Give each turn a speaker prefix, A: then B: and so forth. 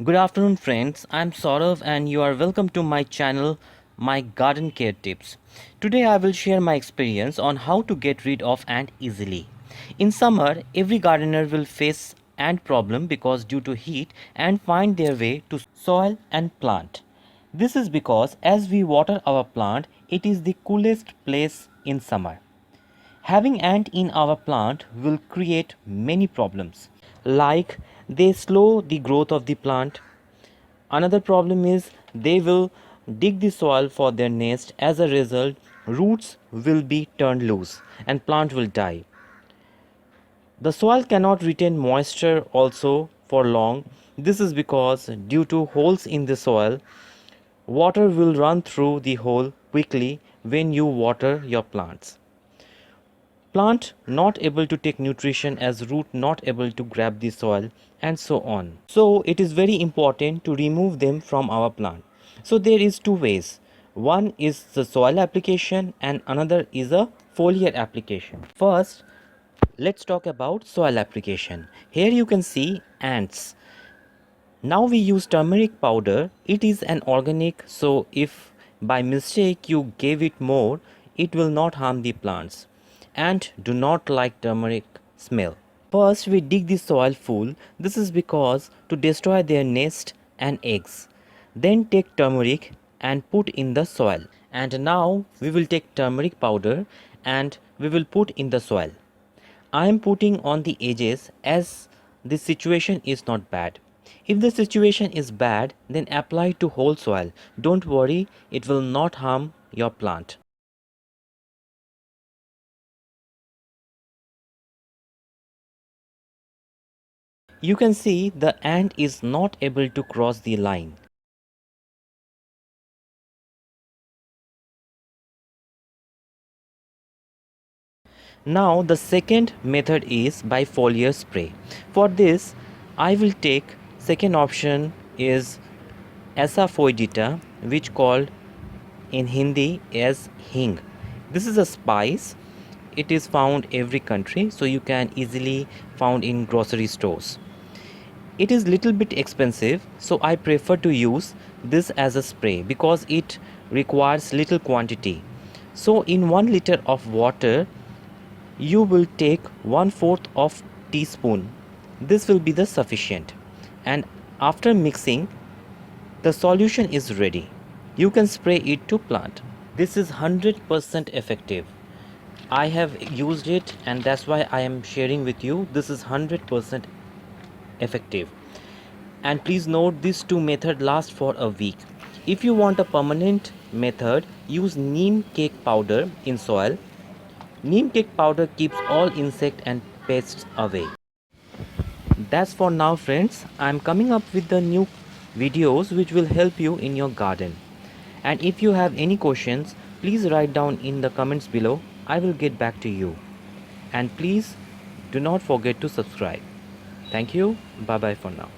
A: Good afternoon friends, I'm Saurav and you are welcome to my channel My Garden Care Tips. Today I will share my experience on how to get rid of ant easily. In summer, every gardener will face ant problem because due to heat ants find their way to soil and plant. This is because as we water our plant, it is the coolest place in summer. Having ant in our plant will create many problems like they slow the growth of the plant. Another problem is they will dig the soil for their nest. As a result, roots will be turned loose and plant will die. The soil cannot retain moisture also for long. This is because due to holes in the soil, water will run through the hole quickly when you water your plants. Plant not able to take nutrition as root not able to grab the soil and so on. So it is very important to remove them from our plant. So there is two ways. One is the soil application and another is a foliar application. First, let's talk about soil application. Here you can see ants. Now we use turmeric powder. It is an organic, so if by mistake you gave it more, it will not harm the plants. Ants do not like turmeric smell. First we dig the soil full. This is because to destroy their nest and eggs. Then take turmeric and put in the soil. And now we will take turmeric powder and we will put in the soil. I am putting on the edges as the situation is not bad. If the situation is bad, then apply to whole soil. Don't worry, it will not harm your plant. You can see the ant is not able to cross the line. Now the second method is by foliar spray. For this, I will take second option is Asafoetida, which called in Hindi as hing. This is a spice. It is found every country, so you can easily found in grocery stores. It is little bit expensive, so I prefer to use this as a spray because it requires little quantity. So in 1 liter of water, you will take 1/4 of teaspoon. This will be the sufficient. And after mixing, the solution is ready. You can spray it to plant. This is 100% effective. I have used it and that's why I am sharing with you. This is 100% effective. And please note these two methods last for a week. If you want a permanent method, use neem cake powder in soil. Neem cake powder keeps all insect and pests away. That's for now friends. I'm coming up with the new videos which will help you in your garden. And if you have any questions, please write down in the comments below. I will get back to you. And please do not forget to subscribe. Thank you. Bye bye for now.